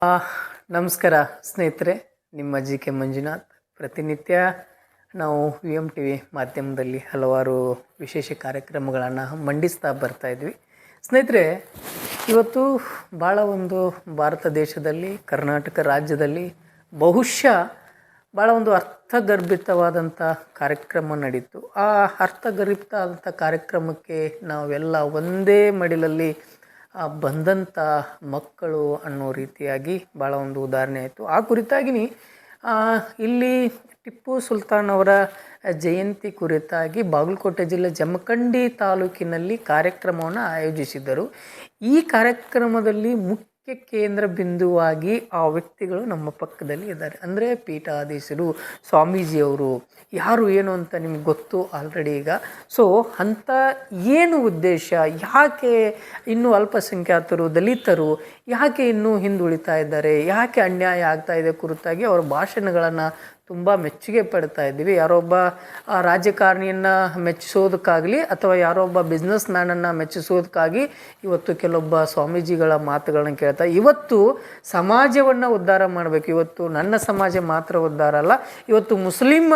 ಆ, ನಮಸ್ಕಾರ ಸ್ನೇಹಿತರೆ, ನಿಮ್ಮ ಜಿ ಕೆ ಮಂಜುನಾಥ್. ಪ್ರತಿನಿತ್ಯ ನಾವು ವಿ ಎಮ್ ಟಿ ವಿ ಮಾಧ್ಯಮದಲ್ಲಿ ಹಲವಾರು ವಿಶೇಷ ಕಾರ್ಯಕ್ರಮಗಳನ್ನು ಮಂಡಿಸ್ತಾ ಬರ್ತಾಯಿದ್ವಿ. ಸ್ನೇಹಿತರೆ, ಇವತ್ತು ಭಾಳ ಒಂದು ಭಾರತ ದೇಶದಲ್ಲಿ, ಕರ್ನಾಟಕ ರಾಜ್ಯದಲ್ಲಿ ಬಹುಶಃ ಭಾಳ ಒಂದು ಅರ್ಥಗರ್ಭಿತವಾದಂಥ ಕಾರ್ಯಕ್ರಮ ನಡೀತು. ಆ ಅರ್ಥಗರ್ಭಿತ ಆದಂಥ ಕಾರ್ಯಕ್ರಮಕ್ಕೆ ನಾವೆಲ್ಲ ಒಂದೇ ಮಡಿಲಲ್ಲಿ ಬಂದಂಥ ಮಕ್ಕಳು ಅನ್ನೋ ರೀತಿಯಾಗಿ ಭಾಳ ಒಂದು ಉದಾಹರಣೆ ಆಯಿತು. ಆ ಕುರಿತಾಗಿ ಇಲ್ಲಿ ಟಿಪ್ಪು ಸುಲ್ತಾನ್ ಅವರ ಜಯಂತಿ ಕುರಿತಾಗಿ ಬಾಗಲಕೋಟೆ ಜಿಲ್ಲೆ ಜಮಖಂಡಿ ತಾಲೂಕಿನಲ್ಲಿ ಕಾರ್ಯಕ್ರಮವನ್ನು ಆಯೋಜಿಸಿದ್ದರು. ಈ ಕಾರ್ಯಕ್ರಮದಲ್ಲಿ ಮುಖ್ಯ ಕೇಂದ್ರ ಬಿಂದುವಾಗಿ ಆ ವ್ಯಕ್ತಿಗಳು ನಮ್ಮ ಪಕ್ಕದಲ್ಲಿ ಇದ್ದಾರೆ. ಅಂದರೆ ಪೀಠಾಧೀಶರು, ಸ್ವಾಮೀಜಿಯವರು ಯಾರು ಏನು ಅಂತ ನಿಮ್ಗೆ ಗೊತ್ತು ಆಲ್ರೆಡಿ ಈಗ. ಸೊ ಅಂಥ ಏನು ಉದ್ದೇಶ, ಯಾಕೆ ಇನ್ನೂ ಅಲ್ಪಸಂಖ್ಯಾತರು, ದಲಿತರು ಯಾಕೆ ಇನ್ನೂ ಹಿಂದುಳಿತಾ ಇದ್ದಾರೆ, ಯಾಕೆ ಅನ್ಯಾಯ ಆಗ್ತಾ ಇದೆ ಕುರಿತಾಗಿ ಅವರ ಭಾಷಣಗಳನ್ನು ತುಂಬ ಮೆಚ್ಚುಗೆ ಪಡ್ತಾ ಇದ್ದೀವಿ. ಯಾರೊಬ್ಬ ರಾಜಕಾರಣಿಯನ್ನು ಮೆಚ್ಚಿಸೋದಕ್ಕಾಗಲಿ ಅಥವಾ ಯಾರೊಬ್ಬ ಬಿಸ್ನೆಸ್ ಮ್ಯಾನನ್ನು ಮೆಚ್ಚಿಸೋದಕ್ಕಾಗಿ ಇವತ್ತು ಕೆಲವೊಬ್ಬ ಸ್ವಾಮೀಜಿಗಳ ಮಾತುಗಳನ್ನ ಕೇಳ್ತಾ, ಇವತ್ತು ಸಮಾಜವನ್ನು ಉದ್ಧಾರ ಮಾಡಬೇಕು. ಇವತ್ತು ನನ್ನ ಸಮಾಜ ಮಾತ್ರ ಉದ್ಧಾರ ಅಲ್ಲ, ಇವತ್ತು ಮುಸ್ಲಿಂ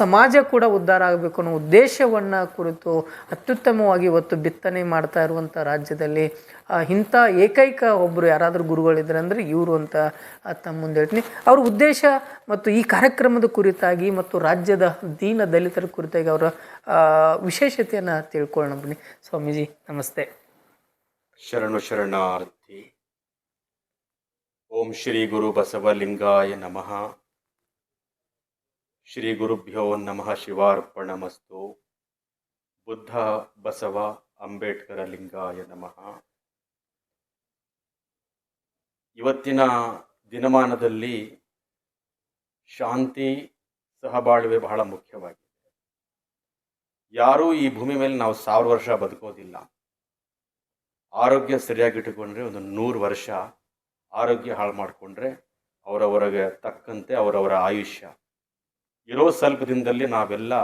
ಸಮಾಜ ಕೂಡ ಉದ್ಧಾರ ಆಗಬೇಕು ಅನ್ನೋ ಉದ್ದೇಶವನ್ನು ಕುರಿತು ಅತ್ಯುತ್ತಮವಾಗಿ ಇವತ್ತು ಬಿತ್ತನೆ ಮಾಡ್ತಾ ಇರುವಂಥ ರಾಜ್ಯದಲ್ಲಿ ಇಂಥ ಏಕೈಕ ಒಬ್ಬರು ಯಾರಾದರೂ ಗುರುಗಳಿದ್ದಾರೆ ಅಂದರೆ ಇವರು ಅಂತ ತಮ್ಮ ಮುಂದೆ ಹೇಳ್ತೀನಿ. ಅವ್ರ ಉದ್ದೇಶ ಮತ್ತು ಈ ಕಾರ್ಯಕ್ರಮದ ಕುರಿತಾಗಿ ಮತ್ತು ರಾಜ್ಯದ ದೀನ ದಲಿತರ ಕುರಿತಾಗಿ ಅವರ ವಿಶೇಷತೆಯನ್ನು ತಿಳ್ಕೊಳ್ಳೋಣ ಬನ್ನಿ. ಸ್ವಾಮೀಜಿ ನಮಸ್ತೆ. ಶರಣು ಶರಣಾರ್ಥಿ. ಓಂ ಶ್ರೀ ಗುರು ಬಸವಲಿಂಗಾಯ ನಮಃ. ಶ್ರೀ ಗುರುಭ್ಯೋ ನಮಃ. ಶಿವಾರ್ಪಣಮಸ್ತು. ಬುದ್ಧ ಬಸವ ಅಂಬೇಡ್ಕರ ಲಿಂಗಾಯ ನಮಃ. ಇವತ್ತಿನ ದಿನಮಾನದಲ್ಲಿ ಶಾಂತಿ ಸಹಬಾಳ್ವೆ ಬಹಳ ಮುಖ್ಯವಾಗಿದೆ. ಯಾರೂ ಈ ಭೂಮಿ ಮೇಲೆ ನಾವು 1000 ವರ್ಷ ಬದುಕೋದಿಲ್ಲ. ಆರೋಗ್ಯ ಸರಿಯಾಗಿಟ್ಟುಕೊಂಡ್ರೆ ಒಂದು 100 ವರ್ಷ, ಆರೋಗ್ಯ ಹಾಳು ಮಾಡಿಕೊಂಡ್ರೆ ಅವರವರಿಗೆ ತಕ್ಕಂತೆ ಅವರವರ ಆಯುಷ್ಯ. ಇರೋ ಸ್ವಲ್ಪ ದಿನದಲ್ಲಿ ನಾವೆಲ್ಲ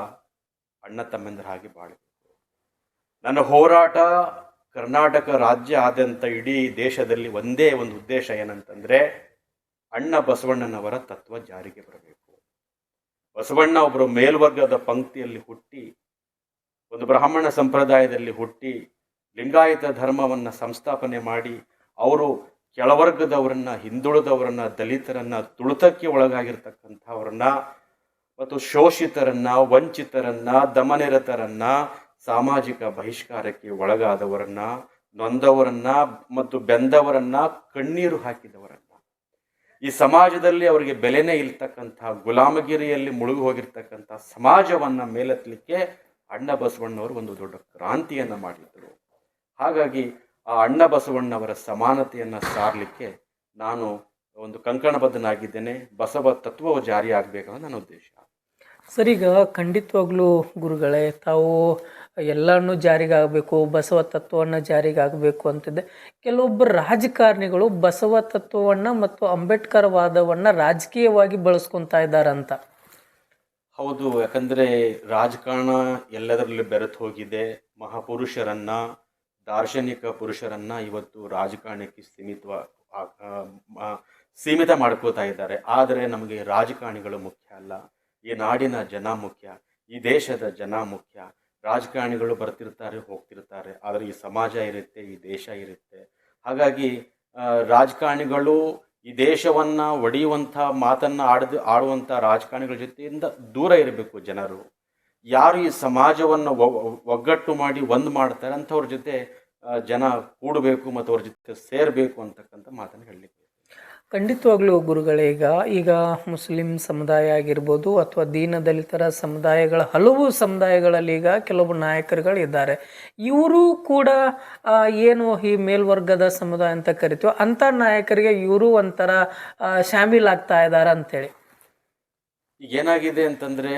ಅಣ್ಣ ತಮ್ಮಂದಿರ ಹಾಗೆ ಬಾಳಬೇಕು. ನನ್ನ ಹೋರಾಟ ಕರ್ನಾಟಕ ರಾಜ್ಯ ಆದ್ಯಂತ ಇಡೀ ದೇಶದಲ್ಲಿ ಒಂದೇ ಒಂದು ಉದ್ದೇಶ ಏನಂತಂದರೆ, ಅಣ್ಣ ಬಸವಣ್ಣನವರ ತತ್ವ ಜಾರಿಗೆ ಬರಬೇಕು. ಬಸವಣ್ಣ ಒಬ್ಬರು ಮೇಲ್ವರ್ಗದ ಪಂಕ್ತಿಯಲ್ಲಿ ಹುಟ್ಟಿ, ಒಂದು ಬ್ರಾಹ್ಮಣ ಸಂಪ್ರದಾಯದಲ್ಲಿ ಹುಟ್ಟಿ, ಲಿಂಗಾಯತ ಧರ್ಮವನ್ನು ಸಂಸ್ಥಾಪನೆ ಮಾಡಿ ಅವರು ಕೆಳವರ್ಗದವರನ್ನ, ಹಿಂದುಳಿದವರನ್ನ, ದಲಿತರನ್ನ, ತುಳಿತಕ್ಕೆ ಒಳಗಾಗಿರ್ತಕ್ಕಂಥವ್ರನ್ನ ಮತ್ತು ಶೋಷಿತರನ್ನ, ವಂಚಿತರನ್ನ, ದಮನಿರತರನ್ನ, ಸಾಮಾಜಿಕ ಬಹಿಷ್ಕಾರಕ್ಕೆ ಒಳಗಾದವರನ್ನ, ನೊಂದವರನ್ನ ಮತ್ತು ಬೆಂದವರನ್ನ, ಕಣ್ಣೀರು ಹಾಕಿದವರನ್ನ, ಈ ಸಮಾಜದಲ್ಲಿ ಅವರಿಗೆ ಬೆಲೆನೇ ಇಲ್ತಕ್ಕಂಥ ಗುಲಾಮಗಿರಿಯಲ್ಲಿ ಮುಳುಗಿ ಹೋಗಿರ್ತಕ್ಕಂಥ ಸಮಾಜವನ್ನ ಮೇಲೆತ್ತಲಿಕ್ಕೆ ಅಣ್ಣ ಬಸವಣ್ಣವರು ಒಂದು ದೊಡ್ಡ ಕ್ರಾಂತಿಯನ್ನ ಮಾಡಿದ್ರು. ಹಾಗಾಗಿ ಆ ಅಣ್ಣ ಬಸವಣ್ಣವರ ಸಮಾನತೆಯನ್ನ ಸಾರಲಿಕ್ಕೆ ನಾನು ಒಂದು ಕಂಕಣಬದ್ಧನಾಗಿದ್ದೇನೆ. ಬಸವ ತತ್ವವು ಜಾರಿ ಆಗಬೇಕನ್ನೋ ನನ್ನ ಉದ್ದೇಶ. ಸರ್, ಈಗ ಖಂಡಿತವಾಗ್ಲೂ ಗುರುಗಳೇ, ತಾವು ಎಲ್ಲನೂ ಜಾರಿಗಾಗಬೇಕು, ಬಸವ ತತ್ವವನ್ನು ಜಾರಿಗಾಗಬೇಕು ಅಂತಿದ್ದೆ. ಕೆಲವೊಬ್ಬರು ರಾಜಕಾರಣಿಗಳು ಬಸವ ತತ್ವವನ್ನು ಮತ್ತು ಅಂಬೇಡ್ಕರ್ ವಾದವನ್ನು ರಾಜಕೀಯವಾಗಿ ಬಳಸ್ಕೊತಾ ಇದ್ದಾರಂತ. ಹೌದು, ಯಾಕಂದರೆ ರಾಜಕಾರಣ ಎಲ್ಲದರಲ್ಲಿ ಬೆರೆತು ಹೋಗಿದೆ. ಮಹಾಪುರುಷರನ್ನ, ದಾರ್ಶನಿಕ ಪುರುಷರನ್ನ ಇವತ್ತು ರಾಜಕಾರಣಕ್ಕೆ ಸೀಮಿತ ಮಾಡ್ಕೋತಾ ಇದ್ದಾರೆ. ಆದರೆ ನಮಗೆ ರಾಜಕಾರಣಿಗಳು ಮುಖ್ಯ ಅಲ್ಲ, ಈ ನಾಡಿನ ಜನ ಮುಖ್ಯ, ಈ ದೇಶದ ಜನ ಮುಖ್ಯ. ರಾಜಕಾರಣಿಗಳು ಬರ್ತಿರ್ತಾರೆ, ಹೋಗ್ತಿರ್ತಾರೆ, ಆದರೆ ಈ ಸಮಾಜ ಇರುತ್ತೆ, ಈ ದೇಶ ಇರುತ್ತೆ. ಹಾಗಾಗಿ ರಾಜಕಾರಣಿಗಳು ಈ ದೇಶವನ್ನ ಒಡೆಯುವಂಥ ಮಾತನ್ನ ಆಡುವಂಥ ರಾಜಕಾರಣಿಗಳ ಜೊತೆಯಿಂದ ದೂರ ಇರಬೇಕು ಜನರು. ಯಾರು ಈ ಸಮಾಜವನ್ನು ಒಗ್ಗಟ್ಟು ಮಾಡಿ ಒಂದು ಮಾಡ್ತಾರೆ ಅಂಥವ್ರ ಜೊತೆ ಜನ ಕೂಡಬೇಕು ಮತ್ತು ಅವ್ರ ಜೊತೆ ಸೇರಬೇಕು ಅಂತಕ್ಕಂಥ ಮಾತನ್ನು ಹೇಳಲಿಕ್ಕೆ. ಖಂಡಿತವಾಗ್ಲೂ ಗುರುಗಳೇ, ಈಗ ಮುಸ್ಲಿಂ ಸಮುದಾಯ ಆಗಿರ್ಬೋದು ಅಥವಾ ದೀನ ದಲಿತರ ಸಮುದಾಯಗಳ ಹಲವು ಸಮುದಾಯಗಳಲ್ಲಿ ಈಗ ಕೆಲವೊಬ್ಬರು ನಾಯಕರುಗಳು ಇದ್ದಾರೆ. ಇವರು ಕೂಡ ಏನು ಈ ಮೇಲ್ವರ್ಗದ ಸಮುದಾಯ ಅಂತ ಕರಿತೀವೋ ಅಂಥ ನಾಯಕರಿಗೆ ಇವರು ಒಂಥರ ಶಾಮೀಲಾಗ್ತಾ ಇದ್ದಾರೆ ಅಂತೇಳಿ. ಈಗ ಏನಾಗಿದೆ ಅಂತಂದರೆ,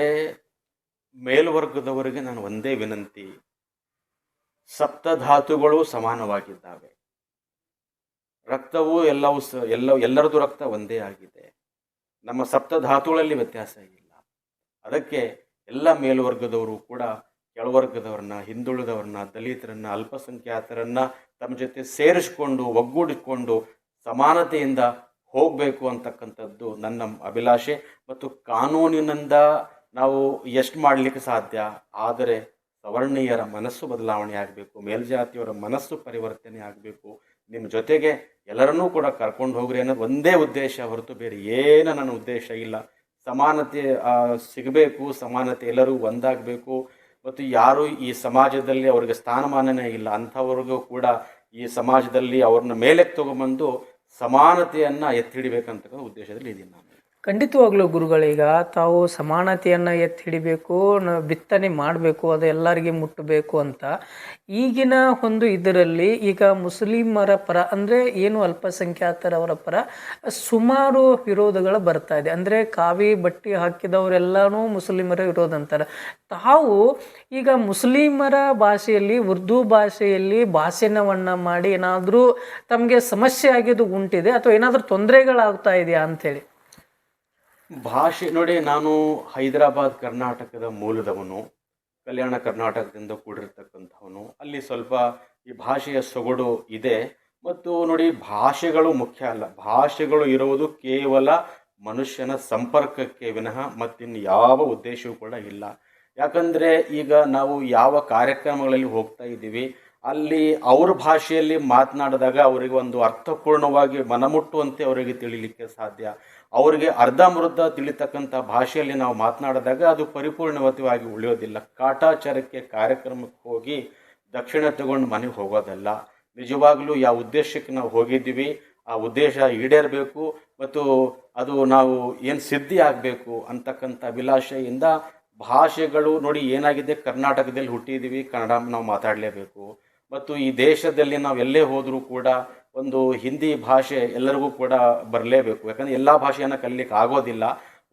ಮೇಲ್ವರ್ಗದವರಿಗೆ ನಾನು ಒಂದೇ ವಿನಂತಿ, ಸಪ್ತಧಾತುಗಳು ಸಮಾನವಾಗಿದ್ದಾವೆ. ರಕ್ತವು ಎಲ್ಲರದು ರಕ್ತ ಒಂದೇ ಆಗಿದೆ. ನಮ್ಮ ಸಪ್ತಧಾತುಗಳಲ್ಲಿ ವ್ಯತ್ಯಾಸ ಇಲ್ಲ. ಅದಕ್ಕೆ ಎಲ್ಲ ಮೇಲ್ವರ್ಗದವರು ಕೂಡ ಕೆಳವರ್ಗದವ್ರನ್ನ, ಹಿಂದುಳಿದವ್ರನ್ನ, ದಲಿತರನ್ನ, ಅಲ್ಪಸಂಖ್ಯಾತರನ್ನ ತಮ್ಮ ಜೊತೆ ಸೇರಿಸಿಕೊಂಡು, ಒಗ್ಗೂಡಿಕೊಂಡು ಸಮಾನತೆಯಿಂದ ಹೋಗಬೇಕು ಅಂತಕ್ಕಂಥದ್ದು ನನ್ನ ಅಭಿಲಾಷೆ. ಮತ್ತು ಕಾನೂನಿನಿಂದ ನಾವು ಎಷ್ಟು ಮಾಡಲಿಕ್ಕೆ ಸಾಧ್ಯ, ಆದರೆ ಸವರ್ಣೀಯರ ಮನಸ್ಸು ಬದಲಾವಣೆ ಆಗಬೇಕು, ಮೇಲ್ಜಾತಿಯವರ ಮನಸ್ಸು ಪರಿವರ್ತನೆ ಆಗಬೇಕು, ನಿಮ್ಮ ಜೊತೆಗೆ ಎಲ್ಲರನ್ನೂ ಕೂಡ ಕರ್ಕೊಂಡು ಹೋಗ್ರಿ ಅನ್ನೋದು ಒಂದೇ ಉದ್ದೇಶ ಹೊರತು ಬೇರೆ ಏನು ನನ್ನ ಉದ್ದೇಶ ಇಲ್ಲ. ಸಮಾನತೆ ಸಿಗಬೇಕು, ಸಮಾನತೆ ಎಲ್ಲರೂ ಒಂದಾಗಬೇಕು. ಮತ್ತು ಯಾರು ಈ ಸಮಾಜದಲ್ಲಿ ಅವ್ರಿಗೆ ಸ್ಥಾನಮಾನನೇ ಇಲ್ಲ ಅಂಥವ್ರಿಗೂ ಕೂಡ ಈ ಸಮಾಜದಲ್ಲಿ ಅವ್ರನ್ನ ಮೇಲೆಕ್ಕೆ ತಗೊಂಬಂದು ಸಮಾನತೆಯನ್ನು ಎತ್ತಿ ಹಿಡಿಬೇಕಂತ ಉದ್ದೇಶದಲ್ಲಿ ಇದ್ದೀನಿ ನಾನು. ಖಂಡಿತವಾಗ್ಲೂ ಗುರುಗಳೀಗ ತಾವು ಸಮಾನತೆಯನ್ನು ಎತ್ತಿ ಹಿಡಿಬೇಕು, ಬಿತ್ತನೆ ಮಾಡಬೇಕು, ಅದು ಎಲ್ಲರಿಗೆ ಮುಟ್ಟಬೇಕು ಅಂತ ಈಗಿನ ಒಂದು ಇದರಲ್ಲಿ ಈಗ ಮುಸ್ಲಿಮರ ಪರ ಅಂದರೆ ಏನು ಅಲ್ಪಸಂಖ್ಯಾತರವರ ಪರ ಸುಮಾರು ವಿರೋಧಗಳು ಬರ್ತಾ ಇದೆ. ಅಂದರೆ ಕಾವಿ ಬಟ್ಟೆ ಹಾಕಿದವರೆಲ್ಲನೂ ಮುಸ್ಲಿಮರ ವಿರೋಧ ಅಂತಾರೆ. ತಾವು ಈಗ ಮುಸ್ಲಿಮರ ಭಾಷೆಯಲ್ಲಿ ಉರ್ದು ಭಾಷೆಯಲ್ಲಿ ಭಾಷಣವನ್ನು ಮಾಡಿ ಏನಾದರೂ ತಮಗೆ ಸಮಸ್ಯೆ ಆಗಿದ್ದು ಉಂಟಿದೆ ಅಥವಾ ಏನಾದರೂ ತೊಂದರೆಗಳಾಗ್ತಾ ಇದೆಯಾ ಅಂಥೇಳಿ? ಭಾಷೆ ನೋಡಿ, ನಾನು ಹೈದರಾಬಾದ್ ಕರ್ನಾಟಕದ ಮೂಲದವನು, ಕಲ್ಯಾಣ ಕರ್ನಾಟಕದಿಂದ ಕೂಡಿರ್ತಕ್ಕಂಥವನು. ಅಲ್ಲಿ ಸ್ವಲ್ಪ ಈ ಭಾಷೆಯ ಸೊಗಡು ಇದೆ. ಮತ್ತು ನೋಡಿ, ಭಾಷೆಗಳು ಮುಖ್ಯ ಅಲ್ಲ, ಭಾಷೆಗಳು ಇರುವುದು ಕೇವಲ ಮನುಷ್ಯನ ಸಂಪರ್ಕಕ್ಕೆ ವಿನಃ ಮತ್ತಿನ್ನು ಯಾವ ಉದ್ದೇಶವೂ ಕೂಡ ಇಲ್ಲ. ಯಾಕಂದರೆ ಈಗ ನಾವು ಯಾವ ಕಾರ್ಯಕ್ರಮಗಳಲ್ಲಿ ಹೋಗ್ತಾ ಇದ್ದೀವಿ, ಅಲ್ಲಿ ಅವ್ರ ಭಾಷೆಯಲ್ಲಿ ಮಾತನಾಡಿದಾಗ ಅವರಿಗೆ ಒಂದು ಅರ್ಥಪೂರ್ಣವಾಗಿ ಮನಮುಟ್ಟುವಂತೆ ಅವರಿಗೆ ತಿಳಿಲಿಕ್ಕೆ ಸಾಧ್ಯ. ಅವರಿಗೆ ಅರ್ಧಮೃದ್ಧ ತಿಳಿತಕ್ಕಂಥ ಭಾಷೆಯಲ್ಲಿ ನಾವು ಮಾತನಾಡಿದಾಗ ಅದು ಪರಿಪೂರ್ಣವತವಾಗಿ ಉಳಿಯೋದಿಲ್ಲ. ಕಾಟಾಚಾರಕ್ಕೆ ಕಾರ್ಯಕ್ರಮಕ್ಕೆ ಹೋಗಿ ದಕ್ಷಿಣ ತಗೊಂಡು ಮನೆಗೆ ಹೋಗೋದಲ್ಲ. ನಿಜವಾಗ್ಲೂ ಯಾವ ಉದ್ದೇಶಕ್ಕೆ ನಾವು ಹೋಗಿದ್ದೀವಿ ಆ ಉದ್ದೇಶ ಈಡೇರಬೇಕು ಮತ್ತು ಅದು ನಾವು ಏನು ಸಿದ್ಧಿ ಆಗಬೇಕು ಅಂತಕ್ಕಂಥ ಅಭಿಲಾಷೆಯಿಂದ ಭಾಷೆಗಳು ನೋಡಿ, ಏನಾಗಿದೆ, ಕರ್ನಾಟಕದಲ್ಲಿ ಹುಟ್ಟಿದ್ದೀವಿ, ಕನ್ನಡ ನಾವು ಮಾತಾಡಲೇಬೇಕು. ಮತ್ತು ಈ ದೇಶದಲ್ಲಿ ನಾವು ಎಲ್ಲೇ ಹೋದರೂ ಕೂಡ ಒಂದು ಹಿಂದಿ ಭಾಷೆ ಎಲ್ಲರಿಗೂ ಕೂಡ ಬರಲೇಬೇಕು. ಯಾಕಂದರೆ ಎಲ್ಲ ಭಾಷೆಯನ್ನು ಕಲಿಲಿಕ್ಕೆ ಆಗೋದಿಲ್ಲ.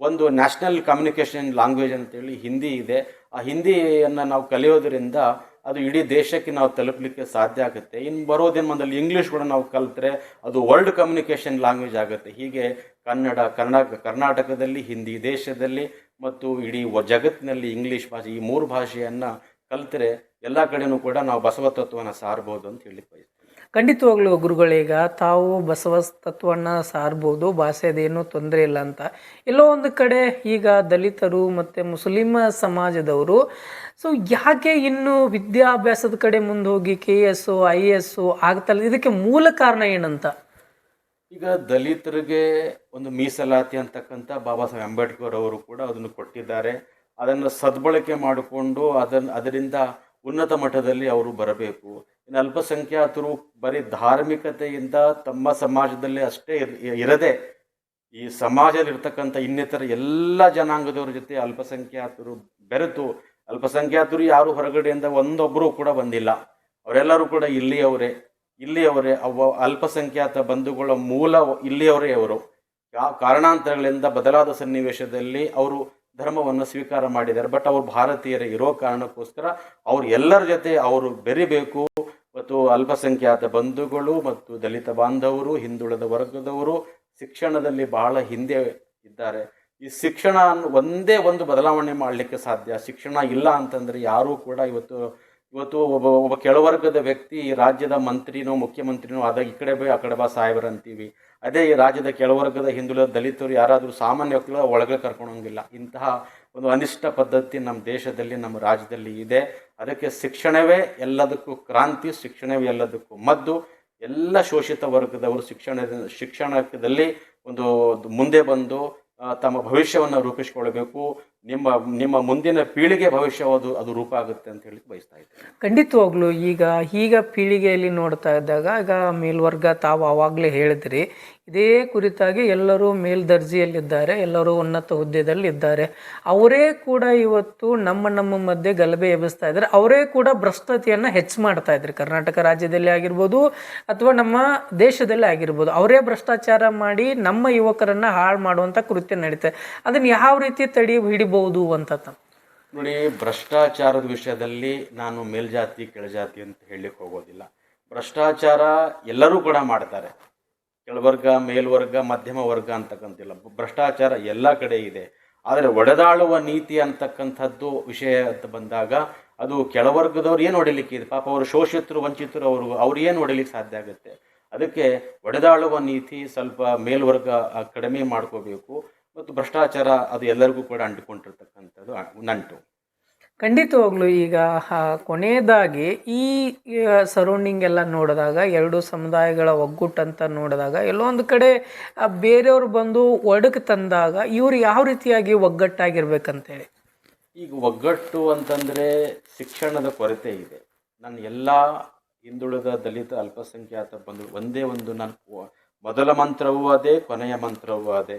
ಒಂದು ನ್ಯಾಷನಲ್ ಕಮ್ಯುನಿಕೇಷನ್ ಲ್ಯಾಂಗ್ವೇಜ್ ಅಂತೇಳಿ ಹಿಂದಿ ಇದೆ. ಆ ಹಿಂದಿಯನ್ನು ನಾವು ಕಲಿಯೋದರಿಂದ ಅದು ಇಡೀ ದೇಶಕ್ಕೆ ನಾವು ತಲುಪಲಿಕ್ಕೆ ಸಾಧ್ಯ ಆಗುತ್ತೆ. ಇನ್ನು ಬರೋದೇನು ಬಂದಲ್ಲಿ ಇಂಗ್ಲೀಷ್ ಕೂಡ ನಾವು ಕಲಿತ್ರೆ ಅದು ವರ್ಲ್ಡ್ ಕಮ್ಯುನಿಕೇಷನ್ ಲ್ಯಾಂಗ್ವೇಜ್ ಆಗುತ್ತೆ. ಹೀಗೆ ಕರ್ನಾಟಕದಲ್ಲಿ ಹಿಂದಿ, ದೇಶದಲ್ಲಿ ಮತ್ತು ಇಡೀ ಜಗತ್ತಿನಲ್ಲಿ ಇಂಗ್ಲೀಷ್ ಭಾಷೆ, ಈ ಮೂರು ಭಾಷೆಯನ್ನು ಕಲಿತರೆ ಎಲ್ಲ ಕಡೆಯೂ ಕೂಡ ನಾವು ಬಸವ ತತ್ವವನ್ನು ಸಾರ್ಬೋದು ಅಂತ ಹೇಳಿ ಬಯಸ್ತೀವಿ. ಖಂಡಿತವಾಗ್ಲೂ ಗುರುಗಳೀಗ ತಾವು ಬಸವ ತತ್ವವನ್ನು ಸಾರ್ಬೋದು, ಭಾಷೆದೇನೂ ತೊಂದರೆ ಇಲ್ಲ ಅಂತ. ಎಲ್ಲೋ ಒಂದು ಕಡೆ ಈಗ ದಲಿತರು ಮತ್ತು ಮುಸ್ಲಿಂ ಸಮಾಜದವರು ಯಾಕೆ ಇನ್ನು ವಿದ್ಯಾಭ್ಯಾಸದ ಕಡೆ ಮುಂದೆ ಹೋಗಿ KS IAS ಆಗ್ತಲ್ಲ, ಇದಕ್ಕೆ ಮೂಲ ಕಾರಣ ಏನಂತ? ಈಗ ದಲಿತರಿಗೆ ಒಂದು ಮೀಸಲಾತಿ ಅಂತಕ್ಕಂಥ ಬಾಬಾ ಸಾಹೇಬ್ ಅಂಬೇಡ್ಕರ್ ಅವರು ಕೂಡ ಅದನ್ನು ಕೊಟ್ಟಿದ್ದಾರೆ. ಅದನ್ನು ಸದ್ಬಳಕೆ ಮಾಡಿಕೊಂಡು ಅದರಿಂದ ಉನ್ನತ ಮಟ್ಟದಲ್ಲಿ ಅವರು ಬರಬೇಕು. ಇನ್ನು ಅಲ್ಪಸಂಖ್ಯಾತರು ಬರೀ ಧಾರ್ಮಿಕತೆಯಿಂದ ತಮ್ಮ ಸಮಾಜದಲ್ಲಿ ಅಷ್ಟೇ ಇರದೆ ಈ ಸಮಾಜದಲ್ಲಿರ್ತಕ್ಕಂಥ ಇನ್ನಿತರ ಎಲ್ಲ ಜನಾಂಗದವ್ರ ಜೊತೆ ಅಲ್ಪಸಂಖ್ಯಾತರು ಬೆರೆತು, ಅಲ್ಪಸಂಖ್ಯಾತರು ಯಾರು ಹೊರಗಡೆಯಿಂದ ಒಂದೊಬ್ಬರು ಕೂಡ ಬಂದಿಲ್ಲ, ಅವರೆಲ್ಲರೂ ಕೂಡ ಇಲ್ಲಿಯವರೇ ಅಲ್ಪಸಂಖ್ಯಾತ ಬಂಧುಗಳ ಮೂಲ ಇಲ್ಲಿಯವರೇ. ಅವರು ಕಾರಣಾಂತರಗಳಿಂದ ಬದಲಾದ ಸನ್ನಿವೇಶದಲ್ಲಿ ಅವರು ಧರ್ಮವನ್ನು ಸ್ವೀಕಾರ ಮಾಡಿದ್ದಾರೆ. ಬಟ್ ಅವರು ಭಾರತೀಯರೇ ಇರೋ ಕಾರಣಕ್ಕೋಸ್ಕರ ಅವರು ಎಲ್ಲರ ಜೊತೆ ಅವರು ಬೆರಿಬೇಕು. ಮತ್ತು ಅಲ್ಪಸಂಖ್ಯಾತ ಬಂಧುಗಳು ಮತ್ತು ದಲಿತ ಬಾಂಧವರು, ಹಿಂದುಳಿದ ವರ್ಗದವರು ಶಿಕ್ಷಣದಲ್ಲಿ ಬಹಳ ಹಿಂದೆ ಇದ್ದಾರೆ. ಈ ಶಿಕ್ಷಣ ಒಂದೇ ಒಂದು ಬದಲಾವಣೆ ಮಾಡಲಿಕ್ಕೆ ಸಾಧ್ಯ. ಶಿಕ್ಷಣ ಇಲ್ಲ ಅಂತಂದರೆ ಯಾರೂ ಕೂಡ ಇವತ್ತು ಒಬ್ಬ ಕೆಳವರ್ಗದ ವ್ಯಕ್ತಿ ಈ ರಾಜ್ಯದ ಮಂತ್ರಿನೋ ಮುಖ್ಯಮಂತ್ರಿನೋ ಆದಾಗ ಈ ಕಡೆ ಬೈ ಆ ಕಡೆ ಬಾ ಸಾಹೇಬರು ಅಂತೀವಿ. ಅದೇ ಈ ರಾಜ್ಯದ ಕೆಳವರ್ಗದ ಹಿಂದುಳಿದ ದಲಿತರು ಯಾರಾದರೂ ಸಾಮಾನ್ಯ ವ್ಯಕ್ತಿಗಳ ಒಳಗೆ ಕರ್ಕೊಂಡೋಗಿಲ್ಲ. ಇಂತಹ ಒಂದು ಅನಿಷ್ಟ ಪದ್ಧತಿ ನಮ್ಮ ದೇಶದಲ್ಲಿ, ನಮ್ಮ ರಾಜ್ಯದಲ್ಲಿ ಇದೆ. ಅದಕ್ಕೆ ಶಿಕ್ಷಣವೇ ಎಲ್ಲದಕ್ಕೂ ಕ್ರಾಂತಿ, ಶಿಕ್ಷಣವೇ ಎಲ್ಲದಕ್ಕೂ ಮದ್ದು. ಎಲ್ಲ ಶೋಷಿತ ವರ್ಗದವರು ಶಿಕ್ಷಣದಲ್ಲಿ ಒಂದು ಮುಂದೆ ಬಂದು ತಮ್ಮ ಭವಿಷ್ಯವನ್ನು ರೂಪಿಸಿಕೊಳ್ಬೇಕು. ನಿಮ್ಮ ಮುಂದಿನ ಪೀಳಿಗೆ ಭವಿಷ್ಯ ಅದು ರೂಪ ಆಗುತ್ತೆ ಅಂತ ಹೇಳಿ ಬಯಸ್ತಾ ಇದ್ದೇನೆ. ಖಂಡಿತವಾಗ್ಲೂ ಈಗ ಪೀಳಿಗೆಯಲ್ಲಿ ನೋಡ್ತಾ ಇದ್ದಾಗ ಈಗ ಮೇಲ್ವರ್ಗ ತಾವು ಆವಾಗಲೇ ಹೇಳಿದ್ರಿ, ಇದೇ ಕುರಿತಾಗಿ ಎಲ್ಲರೂ ಮೇಲ್ದರ್ಜೆಯಲ್ಲಿದ್ದಾರೆ, ಎಲ್ಲರೂ ಉನ್ನತ ಹುದ್ದೆದಲ್ಲಿದ್ದಾರೆ. ಅವರೇ ಕೂಡ ಇವತ್ತು ನಮ್ಮ ಮಧ್ಯೆ ಗಲಭೆ ಎಬ್ಬಿಸ್ತಾ ಇದ್ದಾರೆ. ಅವರೇ ಕೂಡ ಭ್ರಷ್ಟತೆಯನ್ನು ಹೆಚ್ಚು ಮಾಡ್ತಾ ಇದ್ದಾರೆ. ಕರ್ನಾಟಕ ರಾಜ್ಯದಲ್ಲಿ ಆಗಿರ್ಬೋದು ಅಥವಾ ನಮ್ಮ ದೇಶದಲ್ಲಿ ಆಗಿರ್ಬೋದು, ಅವರೇ ಭ್ರಷ್ಟಾಚಾರ ಮಾಡಿ ನಮ್ಮ ಯುವಕರನ್ನು ಹಾಳು ಮಾಡುವಂಥ ಕೃತ್ಯ ನಡೀತಾರೆ. ಅದನ್ನು ಯಾವ ರೀತಿ ಹಿಡಿಬಹುದು ಅಂತ ನೋಡಿ, ಭ್ರಷ್ಟಾಚಾರದ ವಿಷಯದಲ್ಲಿ ನಾನು ಮೇಲ್ಜಾತಿ ಕೆಳಜಾತಿ ಅಂತ ಹೇಳಲಿಕ್ಕೆ ಹೋಗೋದಿಲ್ಲ. ಭ್ರಷ್ಟಾಚಾರ ಎಲ್ಲರೂ ಕೂಡ ಮಾಡ್ತಾರೆ, ಕೆಳವರ್ಗ ಮೇಲ್ವರ್ಗ ಮಧ್ಯಮ ವರ್ಗ ಅಂತಕ್ಕಂತಿಲ್ಲ. ಭ್ರಷ್ಟಾಚಾರ ಎಲ್ಲ ಕಡೆ ಇದೆ. ಆದರೆ ಒಡೆದಾಳುವ ನೀತಿ ಅಂತಕ್ಕಂಥದ್ದು ವಿಷಯ ಅಂತ ಬಂದಾಗ ಅದು ಕೆಳವರ್ಗದವ್ರು ಏನು ಹೊಡಿಲಿಕ್ಕೆ ಇದೆ? ಪಾಪ ಅವರು ಶೋಷಿತರು ವಂಚಿತರು ಅವ್ರು ಏನು ಹೊಡಿಲಿಕ್ಕೆ ಸಾಧ್ಯ ಆಗುತ್ತೆ? ಅದಕ್ಕೆ ಒಡೆದಾಳುವ ನೀತಿ ಸ್ವಲ್ಪ ಮೇಲ್ವರ್ಗ ಕಡಿಮೆ ಮಾಡ್ಕೋಬೇಕು ಮತ್ತು ಭ್ರಷ್ಟಾಚಾರ ಅದು ಎಲ್ಲರಿಗೂ ಕೂಡ ಅಂಟಿಕೊಂಡಿರ್ತಕ್ಕಂಥದ್ದು ನಂಟು. ಖಂಡಿತವಾಗ್ಲೂ ಈಗ ಕೊನೆಯದಾಗಿ ಈ ಸರೌಂಡಿಂಗ್ ಎಲ್ಲ ನೋಡಿದಾಗ ಎರಡು ಸಮುದಾಯಗಳ ಒಗ್ಗೂಟಂತ ನೋಡಿದಾಗ ಎಲ್ಲೋ ಒಂದು ಕಡೆ ಬೇರೆಯವರು ಬಂದು ಒಡಕು ತಂದಾಗ ಇವರು ಯಾವ ರೀತಿಯಾಗಿ ಒಗ್ಗಟ್ಟಾಗಿರ್ಬೇಕಂತೇಳಿ. ಈಗ ಒಗ್ಗಟ್ಟು ಅಂತಂದರೆ ಶಿಕ್ಷಣದ ಕೊರತೆ ಇದೆ. ನಾನು ಎಲ್ಲ ಹಿಂದುಳಿದ ದಲಿತ ಅಲ್ಪಸಂಖ್ಯಾತ ಬಂದು ಒಂದೇ ಒಂದು ನನ್ನ ಮೊದಲ ಮಂತ್ರವೂ ಅದೇ, ಕೊನೆಯ ಮಂತ್ರವೂ ಅದೇ.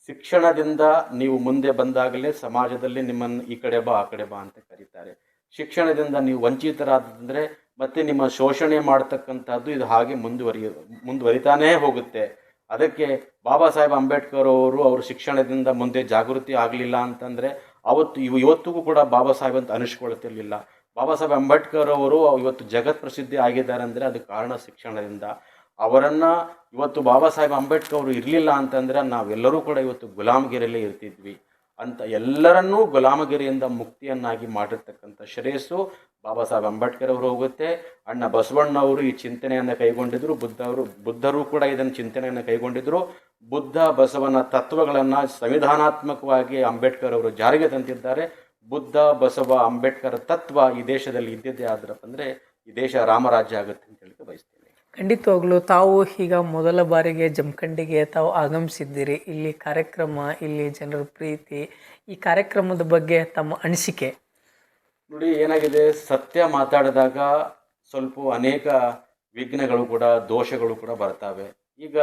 ಶಿಕ್ಷಣದಿಂದ ನೀವು ಮುಂದೆ ಬಂದಾಗಲೇ ಸಮಾಜದಲ್ಲಿ ನಿಮ್ಮನ್ನು ಈ ಕಡೆ ಬಾ ಆ ಕಡೆ ಬಾ ಅಂತ ಕರೀತಾರೆ. ಶಿಕ್ಷಣದಿಂದ ನೀವು ವಂಚಿತರಾದಂದರೆ ಮತ್ತೆ ನಿಮ್ಮ ಶೋಷಣೆ ಮಾಡ್ತಕ್ಕಂಥದ್ದು ಇದು ಹಾಗೆ ಮುಂದುವರಿತಾನೇ ಹೋಗುತ್ತೆ. ಅದಕ್ಕೆ ಬಾಬಾ ಸಾಹೇಬ್ ಅಂಬೇಡ್ಕರ್ ಅವರು ಶಿಕ್ಷಣದಿಂದ ಮುಂದೆ ಜಾಗೃತಿ ಆಗಲಿಲ್ಲ ಅಂತಂದರೆ ಇವತ್ತಿಗೂ ಕೂಡ ಬಾಬಾ ಸಾಹೇಬ್ ಅಂತ ಅನಿಸ್ಕೊಳ್ತಿರ್ಲಿಲ್ಲ. ಬಾಬಾ ಸಾಹೇಬ್ ಅಂಬೇಡ್ಕರ್ ಅವರು ಇವತ್ತು ಜಗತ್ ಪ್ರಸಿದ್ಧಿ ಆಗಿದ್ದಾರೆ ಅಂದರೆ ಅದು ಕಾರಣ ಶಿಕ್ಷಣದಿಂದ. ಅವರನ್ನು ಇವತ್ತು ಬಾಬಾ ಸಾಹೇಬ್ ಅಂಬೇಡ್ಕರ್ ಅವರು ಇರಲಿಲ್ಲ ಅಂತಂದರೆ ನಾವೆಲ್ಲರೂ ಕೂಡ ಇವತ್ತು ಗುಲಾಮಗಿರಿಯಲ್ಲೇ ಇರ್ತಿದ್ವಿ ಅಂತ. ಎಲ್ಲರನ್ನೂ ಗುಲಾಮಗಿರಿಯಿಂದ ಮುಕ್ತಿಯನ್ನಾಗಿ ಮಾಡಿರ್ತಕ್ಕಂಥ ಶ್ರೇಯಸ್ಸು ಬಾಬಾ ಸಾಹೇಬ್ ಅಂಬೇಡ್ಕರ್ ಅವರು ಹೋಗುತ್ತೆ. ಅಣ್ಣ ಬಸವಣ್ಣವರು ಈ ಚಿಂತನೆಯನ್ನು ಕೈಗೊಂಡಿದ್ರು, ಬುದ್ಧರು ಕೂಡ ಇದನ್ನು ಚಿಂತನೆಯನ್ನು ಕೈಗೊಂಡಿದ್ರು. ಬುದ್ಧ ಬಸವನ ತತ್ವಗಳನ್ನು ಸಂವಿಧಾನಾತ್ಮಕವಾಗಿ ಅಂಬೇಡ್ಕರ್ ಅವರು ಜಾರಿಗೆ ತಂದಿದ್ದಾರೆ. ಬುದ್ಧ ಬಸವ ಅಂಬೇಡ್ಕರ್ ತತ್ವ ಈ ದೇಶದಲ್ಲಿ ಇದ್ದಿದ್ದೇ ಆದ್ರಪ್ಪ ಅಂದರೆ ಈ ದೇಶ ರಾಮರಾಜ್ಯ ಆಗುತ್ತೆ ಅಂತ ಹೇಳಕ್ಕೆ ಬಯಸ್ತೀನಿ. ಖಂಡಿತವಾಗ್ಲೂ ತಾವು ಈಗ ಮೊದಲ ಬಾರಿಗೆ ಜಮಖಂಡಿಗೆ ತಾವು ಆಗಮಿಸಿದ್ದೀರಿ. ಇಲ್ಲಿ ಕಾರ್ಯಕ್ರಮ, ಇಲ್ಲಿ ಜನರ ಪ್ರೀತಿ, ಈ ಕಾರ್ಯಕ್ರಮದ ಬಗ್ಗೆ ತಮ್ಮ ಅನಿಸಿಕೆ ನೋಡಿ. ಏನಾಗಿದೆ, ಸತ್ಯ ಮಾತಾಡಿದಾಗ ಸ್ವಲ್ಪ ಅನೇಕ ವಿಘ್ನಗಳು ಕೂಡ ದೋಷಗಳು ಕೂಡ ಬರ್ತವೆ. ಈಗ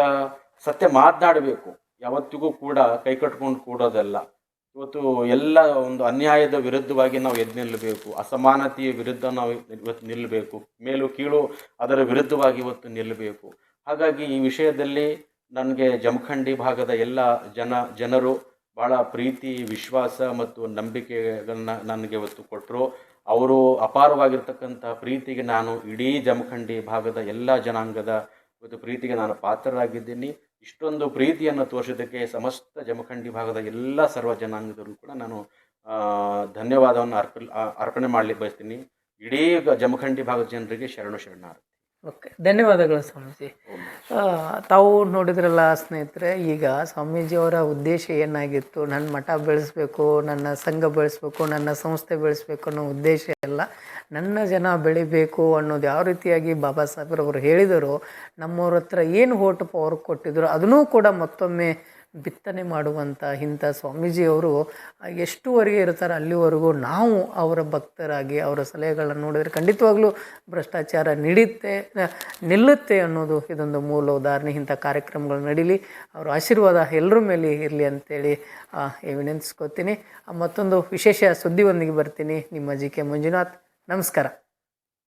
ಸತ್ಯ ಮಾತನಾಡಬೇಕು, ಯಾವತ್ತಿಗೂ ಕೂಡ ಕೈ ಕಟ್ಕೊಂಡು ಕೂಡೋದಲ್ಲ. ಇವತ್ತು ಎಲ್ಲ ಒಂದು ಅನ್ಯಾಯದ ವಿರುದ್ಧವಾಗಿ ನಾವು ಎದ್ದು ನಿಲ್ಲಬೇಕು, ಅಸಮಾನತೆಯ ವಿರುದ್ಧ ನಾವು ಇವತ್ತು ನಿಲ್ಲಬೇಕು, ಮೇಲು ಕೀಳು ಅದರ ವಿರುದ್ಧವಾಗಿ ಇವತ್ತು ನಿಲ್ಲಬೇಕು. ಹಾಗಾಗಿ ಈ ವಿಷಯದಲ್ಲಿ ನನಗೆ ಜಮಖಂಡಿ ಭಾಗದ ಎಲ್ಲ ಜನರು ಭಾಳ ಪ್ರೀತಿ, ವಿಶ್ವಾಸ ಮತ್ತು ನಂಬಿಕೆಗಳನ್ನ ನನಗೆ ಇವತ್ತು ಕೊಟ್ಟರು. ಅವರು ಅಪಾರವಾಗಿರ್ತಕ್ಕಂಥ ಪ್ರೀತಿಗೆ ನಾನು ಇಡೀ ಜಮಖಂಡಿ ಭಾಗದ ಎಲ್ಲ ಜನಾಂಗದ ಇವತ್ತು ಪ್ರೀತಿಗೆ ನಾನು ಪಾತ್ರರಾಗಿದ್ದೀನಿ. ಇಷ್ಟೊಂದು ಪ್ರೀತಿಯನ್ನು ತೋರಿಸೋದಕ್ಕೆ ಸಮಸ್ತ ಜಮಖಂಡಿ ಭಾಗದ ಎಲ್ಲ ಸರ್ವ ಜನಾಂಗದವರು ಕೂಡ ನಾನು ಧನ್ಯವಾದವನ್ನು ಅರ್ಪಣೆ ಮಾಡಲಿಕ್ಕೆ ಬಯಸ್ತೀನಿ. ಇಡೀ ಜಮಖಂಡಿ ಭಾಗದ ಜನರಿಗೆ ಶರಣಾರ್ಥಿ. ಓಕೆ, ಧನ್ಯವಾದಗಳು ಸ್ವಾಮೀಜಿ. ತಾವು ನೋಡಿದ್ರಲ್ಲ ಸ್ನೇಹಿತರೆ, ಈಗ ಸ್ವಾಮೀಜಿಯವರ ಉದ್ದೇಶ ಏನಾಗಿತ್ತು, ನನ್ನ ಮಠ ಬೆಳೆಸಬೇಕು, ನನ್ನ ಸಂಘ ಬೆಳೆಸಬೇಕು, ನನ್ನ ಸಂಸ್ಥೆ ಬೆಳೆಸಬೇಕು ಅನ್ನೋ ಉದ್ದೇಶ ಎಲ್ಲ, ನನ್ನ ಜನ ಬೆಳಿಬೇಕು ಅನ್ನೋದು ಯಾವ ರೀತಿಯಾಗಿ ಬಾಬಾ ಸಾಹೇಬ್ರವರು ಹೇಳಿದರು, ನಮ್ಮವ್ರ ಹತ್ರ ಏನು ಓಟು ಪವರ್ ಕೊಟ್ಟಿದ್ರು ಅದನ್ನೂ ಕೂಡ ಮತ್ತೊಮ್ಮೆ ಬಿತ್ತನೆ ಮಾಡುವಂಥ ಇಂಥ ಸ್ವಾಮೀಜಿಯವರು ಎಷ್ಟುವರೆಗೆ ಇರ್ತಾರೆ ಅಲ್ಲಿವರೆಗೂ ನಾವು ಅವರ ಭಕ್ತರಾಗಿ ಅವರ ಸಲಹೆಗಳನ್ನು ನೋಡಿದರೆ ಖಂಡಿತವಾಗ್ಲೂ ಭ್ರಷ್ಟಾಚಾರ ನಿಲ್ಲುತ್ತೆ ಅನ್ನೋದು ಇದೊಂದು ಮೂಲ ಉದಾಹರಣೆ. ಇಂಥ ಕಾರ್ಯಕ್ರಮಗಳು ನಡೀಲಿ, ಅವರ ಆಶೀರ್ವಾದ ಎಲ್ಲರ ಮೇಲೆ ಇರಲಿ ಅಂತೇಳಿ ವಿನಂತಿಸ್ಕೊತೀನಿ. ಮತ್ತೊಂದು ವಿಶೇಷ ಸುದ್ದಿಯೊಂದಿಗೆ ಬರ್ತೀನಿ. ನಿಮ್ಮ ಜಿ ಕೆ ಮಂಜುನಾಥ್. ನಮಸ್ಕಾರ.